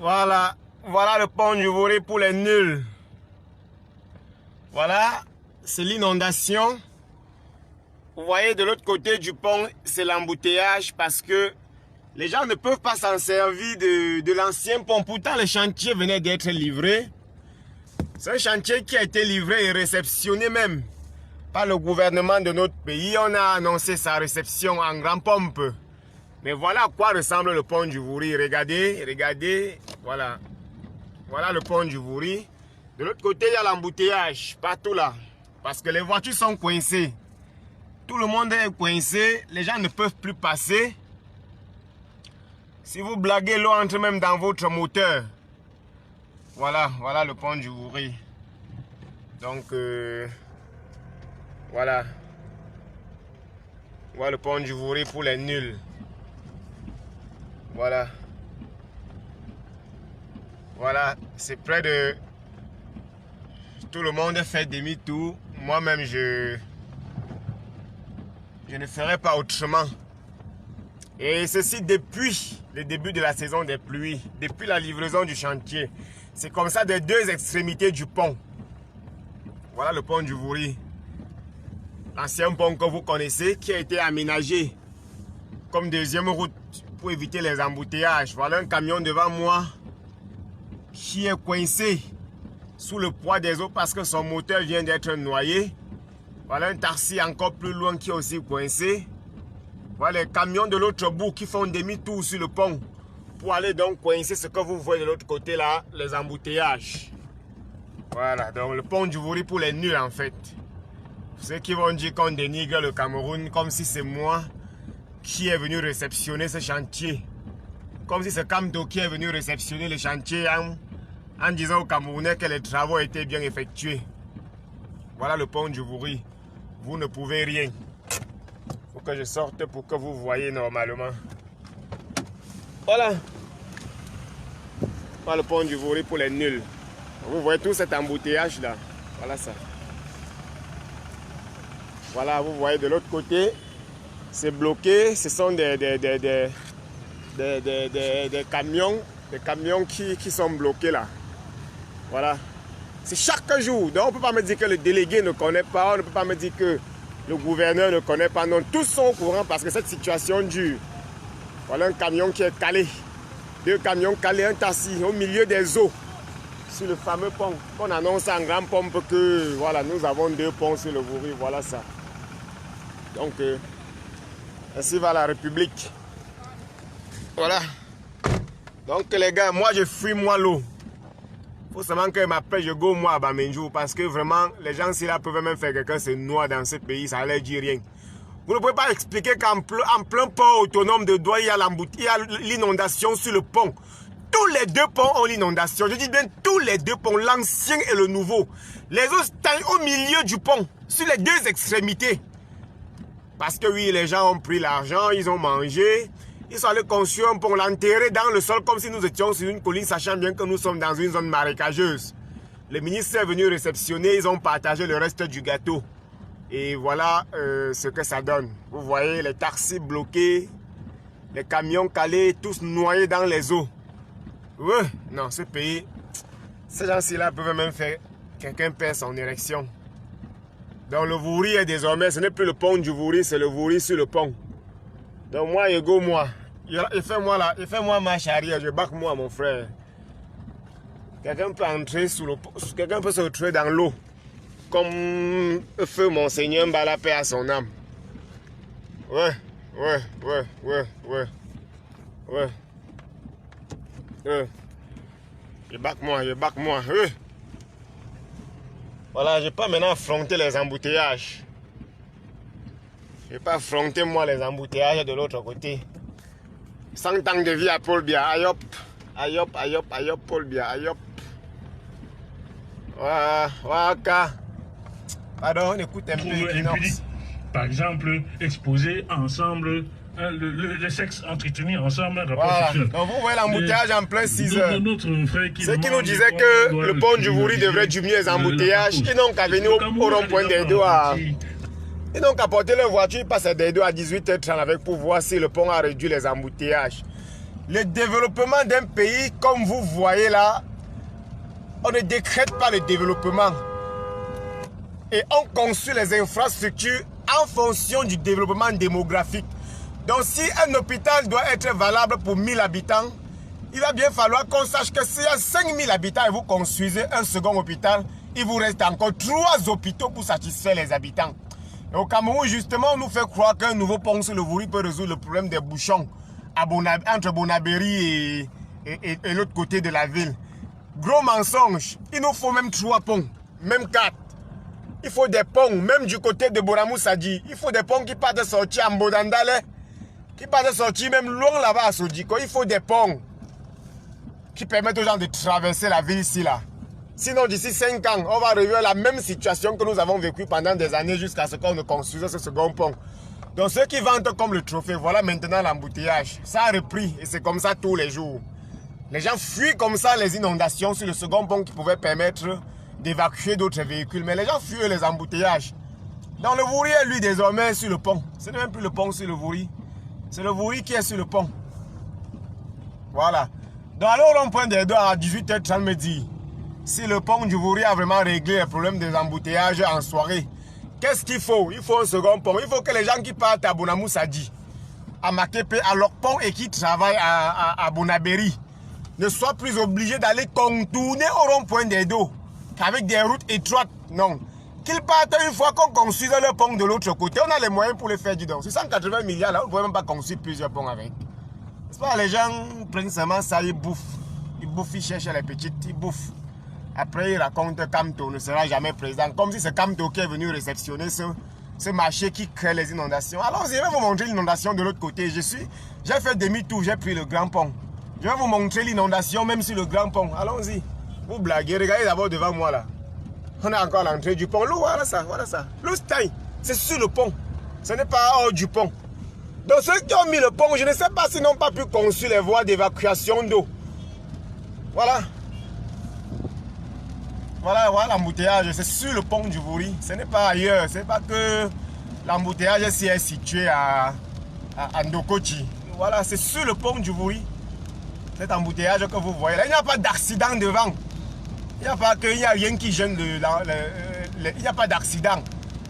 Voilà, voilà le pont du Vouré pour les nuls. Voilà, c'est l'inondation. Vous voyez de l'autre côté du pont, c'est l'embouteillage parce que les gens ne peuvent pas s'en servir de l'ancien pont. Pourtant, le chantier venait d'être livré. C'est un chantier qui a été livré et réceptionné même par le gouvernement de notre pays. On a annoncé sa réception en grande pompe. Mais voilà à quoi ressemble le pont du Vouri. Regardez, regardez, voilà. Voilà le pont du Vouri. De l'autre côté, il y a l'embouteillage, partout là. Parce que les voitures sont coincées. Tout le monde est coincé, les gens ne peuvent plus passer. Si vous blaguez, l'eau entre même dans votre moteur. Voilà, voilà le pont du Vouri. Donc, voilà. Voilà le pont du Vouri pour les nuls. Voilà. Voilà, c'est près de... Tout le monde fait demi-tour. Moi-même, je ne ferai pas autrement. Et ceci depuis le début de la saison des pluies, depuis la livraison du chantier. C'est comme ça des deux extrémités du pont. Voilà le pont du Vouri. L'ancien pont que vous connaissez qui a été aménagé comme deuxième route pour éviter les embouteillages. Voilà un camion devant moi qui est coincé sous le poids des eaux parce que son moteur vient d'être noyé. Voilà un taxi encore plus loin qui est aussi coincé. Voilà les camions de l'autre bout qui font demi-tour sur le pont pour aller donc coincer ce que vous voyez de l'autre côté là, les embouteillages. Voilà, donc le pont du Vouri pour les nuls en fait. Ceux qui vont dire qu'on dénigre le Cameroun comme si c'est moi qui est venu réceptionner ce chantier. Comme si c'est Kamto qui est venu réceptionner le chantier en disant aux Camerounais que les travaux étaient bien effectués. Voilà le pont du Vouri. Vous ne pouvez rien. Il faut que je sorte pour que vous voyez normalement. Voilà. Voilà le pont du Vouri pour les nuls. Vous voyez tout cet embouteillage là. Voilà ça. Voilà, vous voyez de l'autre côté, c'est bloqué. Ce sont des camions qui sont bloqués là. Voilà. C'est chaque jour. Donc on ne peut pas me dire que le délégué ne connaît pas. On ne peut pas me dire que le gouverneur ne connaît pas. Non, tous sont au courant parce que cette situation dure. Voilà un camion qui est calé. Deux camions calés, un taxi au milieu des eaux. Sur le fameux pont. On annonce en grande pompe que voilà, nous avons deux ponts sur le Vouri. Voilà ça. Donc, ainsi va la République. Voilà. Donc les gars, moi je fuis moi l'eau. Faut seulement que m'appelle, je go moi à Bamenjou. Parce que vraiment, les gens si là peuvent même faire quelqu'un se noie dans ce pays, ça ne leur dit rien. Vous ne pouvez pas expliquer qu'en plein port autonome de Douai, il y a l'inondation sur le pont. Tous les deux ponts ont l'inondation. Je dis bien tous les deux ponts, l'ancien et le nouveau. Les eaux stagnent au milieu du pont, sur les deux extrémités. Parce que oui, les gens ont pris l'argent, ils ont mangé. Ils sont allés construire un pont, l'enterrer dans le sol comme si nous étions sur une colline, sachant bien que nous sommes dans une zone marécageuse. Le ministre est venu réceptionner, ils ont partagé le reste du gâteau. Et voilà ce que ça donne. Vous voyez les taxis bloqués, les camions calés, tous noyés dans les eaux. Ouais, non, ce pays, ces gens-ci là peuvent même faire quelqu'un perd son érection. Donc le Vouri est désormais, ce n'est plus le pont du Vouri, c'est le Vouri sur le pont. Donc moi, Ego, moi, il fait moi là, il fait moi ma charia, je bac moi mon frère. Quelqu'un peut entrer sous le pont, quelqu'un peut se retrouver dans l'eau. Comme feu Monseigneur Mbala paix à son âme. Ouais. Je bac moi. Voilà, je ne vais pas maintenant affronter les embouteillages. Je ne vais pas affronter moi les embouteillages de l'autre côté. 100 ans de vie à Paul Biya. Ayop, Paul Biya. Ayop. Waka. Pardon, on écoute un peu. Par exemple, exposer ensemble, le sexe entretenu ensemble. Voilà. Donc vous voyez l'embouteillage en plein 6 heures. Ceux qui nous disaient que le pont du Vouri devrait diminuer les embouteillages, ils n'ont qu'à venir au rond-point des deux à... Ils n'ont qu'à porter leur voiture, ils passent des deux à 18h30 avec pour voir si le pont a réduit les embouteillages. Le développement d'un pays, comme vous voyez là, on ne décrète pas le développement. Et on construit les infrastructures en fonction du développement démographique. Donc si un hôpital doit être valable pour 1000 habitants, il va bien falloir qu'on sache que s'il y a 5000 habitants et vous construisez un second hôpital, il vous reste encore 3 hôpitaux pour satisfaire les habitants. Et au Cameroun, justement, on nous fait croire qu'un nouveau pont sur le Vouri peut résoudre le problème des bouchons entre Bonabéry et l'autre côté de la ville. Gros mensonge, il nous faut même 3 ponts, même 4. Il faut des ponts, même du côté de Boramoussadi. Il faut des ponts qui partent de sortir en Bodandale, qui partent de sortir même loin là-bas à Sodiko. Il faut des ponts qui permettent aux gens de traverser la ville ici là. Sinon, d'ici 5 ans, on va arriver à la même situation que nous avons vécue pendant des années jusqu'à ce qu'on ne construise ce second pont. Donc ceux qui vantent comme le trophée, voilà maintenant l'embouteillage. Ça a repris et c'est comme ça tous les jours. Les gens fuient comme ça les inondations sur le second pont qui pouvait permettre d'évacuer d'autres véhicules. Mais les gens fuient les embouteillages. Donc le Vouri est lui désormais sur le pont. Ce n'est même plus le pont sur le Vouri. C'est le Vouri qui est sur le pont. Voilà. Donc alors on prend des doigts à 18h30 me dit si le pont du Vouri a vraiment réglé le problème des embouteillages en soirée. Qu'est-ce qu'il faut? Il faut un second pont. Il faut que les gens qui partent à Bonamoussadi, à Makepe, à leur pont et qui travaillent à Bonabéry ne soient plus obligés d'aller contourner au rond-point des dos avec des routes étroites. Non. Qu'ils partent une fois qu'on construise le pont de l'autre côté. On a les moyens pour le faire du don. Sur 180 milliards, là, on ne pourrait même pas construire plusieurs ponts avec. C'est pas, les gens prennent seulement ça, ils bouffent. Ils bouffent, ils cherchent les petites, ils bouffent. Après, ils racontent que Kamto ne sera jamais président. Comme si c'est Kamto qui est venu réceptionner ce marché qui crée les inondations. Alors, je vais vous montrer l'inondation de l'autre côté. J'ai fait demi-tour, j'ai pris le grand pont. Je vais vous montrer l'inondation même sur le grand pont. Allons-y. Vous blaguez, regardez d'abord devant moi là. On a encore l'entrée du pont. L'eau, voilà ça, voilà ça. L'eau taille, c'est sur le pont. Ce n'est pas hors du pont. Donc ceux qui ont mis le pont, je ne sais pas s'ils n'ont pas pu construire les voies d'évacuation d'eau. Voilà. Voilà, voilà l'embouteillage, c'est sur le pont du Vouri. Ce n'est pas ailleurs. Ce n'est pas que l'embouteillage est situé à Ndokochi. Voilà, c'est sur le pont du Vouri. Cet embouteillage que vous voyez là, il n'y a pas d'accident devant. Il n'y a rien qui gêne il n'y a pas d'accident.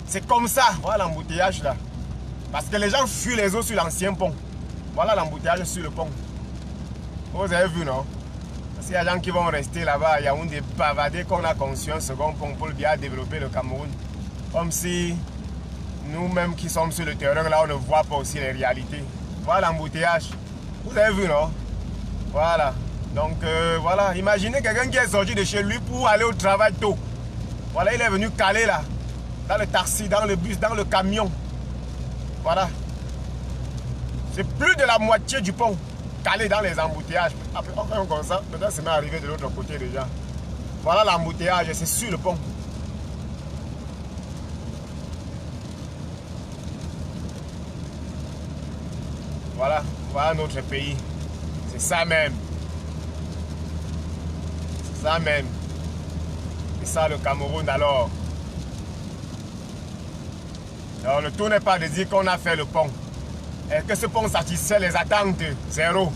C'est comme ça, voilà l'embouteillage là. Parce que les gens fuient les eaux sur l'ancien pont. Voilà l'embouteillage sur le pont. Vous avez vu, non? Parce qu'il y a des gens qui vont rester là-bas. Il y a un des bavardés qu'on a conçu un second pont pour bien développer le Cameroun. Comme si nous-mêmes qui sommes sur le terrain là, on ne voit pas aussi les réalités. Voilà l'embouteillage. Vous avez vu, non? Voilà. Donc voilà, imaginez quelqu'un qui est sorti de chez lui pour aller au travail tôt. Voilà, il est venu caler là, dans le taxi, dans le bus, dans le camion. Voilà. C'est plus de la moitié du pont calé dans les embouteillages. Après, on fait comme ça, maintenant c'est arrivé de l'autre côté déjà. Voilà l'embouteillage, c'est sur le pont. Voilà, voilà notre pays. C'est ça même. C'est ça même. C'est ça le Cameroun alors. Alors le tout n'est pas de dire qu'on a fait le pont. Et que ce pont satisfait les attentes. Zéro.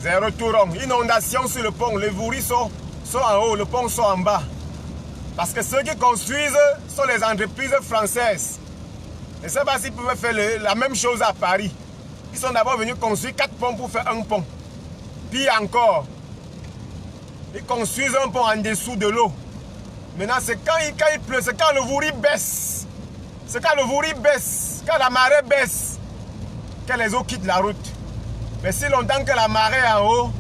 Zéro tout rond. Inondation sur le pont. Les Vouri sont en haut, le pont sont en bas. Parce que ceux qui construisent sont les entreprises françaises. Je ne sais pas s'ils pouvaient faire la même chose à Paris. Ils sont d'abord venus construire 4 ponts pour faire un pont. Puis encore, ils construisent un pont en dessous de l'eau. Maintenant, c'est quand il pleut, c'est quand le Vouri baisse. C'est quand le Vouri baisse, quand la marée baisse, que les eaux quittent la route. Mais si longtemps que la marée est en haut,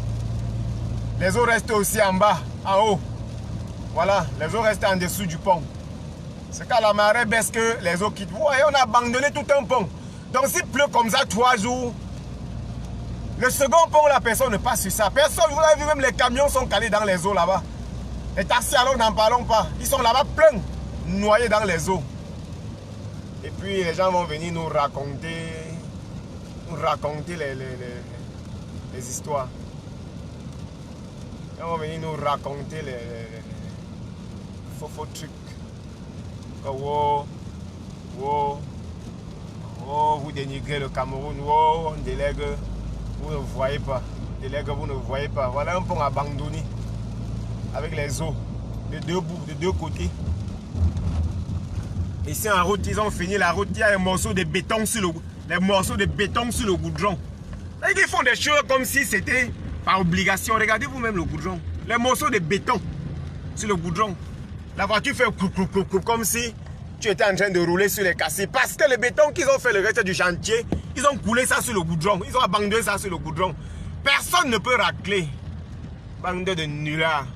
les eaux restent aussi en bas, en haut. Voilà, les eaux restent en dessous du pont. C'est quand la marée baisse que les eaux quittent. Vous voyez, on a abandonné tout un pont. Donc s'il pleut comme ça 3 jours, le second pont, la personne ne passe sur ça. Personne, vous avez vu, même les camions sont calés dans les eaux là-bas. Les taxis, alors n'en parlons pas. Ils sont là-bas pleins, noyés dans les eaux. Et puis les gens vont venir nous raconter les histoires. Ils vont venir nous raconter les faux trucs. Oh, oh, oh, vous dénigrez le Cameroun, oh, on délègue Vous ne voyez pas. Délègue, vous ne voyez pas. Voilà un pont abandonné. Avec les eaux. De deux bouts, de deux côtés. Ici en route, ils ont fini la route. Il y a un morceau de béton sur le goudron. Ils font des choses comme si c'était par obligation. Regardez vous-même le goudron. Les morceaux de béton sur le goudron. La voiture fait comme si tu étais en train de rouler sur les cassés. Parce que le béton qu'ils ont fait le reste du chantier, ils ont coulé ça sur le goudron. Ils ont abandonné ça sur le goudron. Personne ne peut racler. Bande de nullards.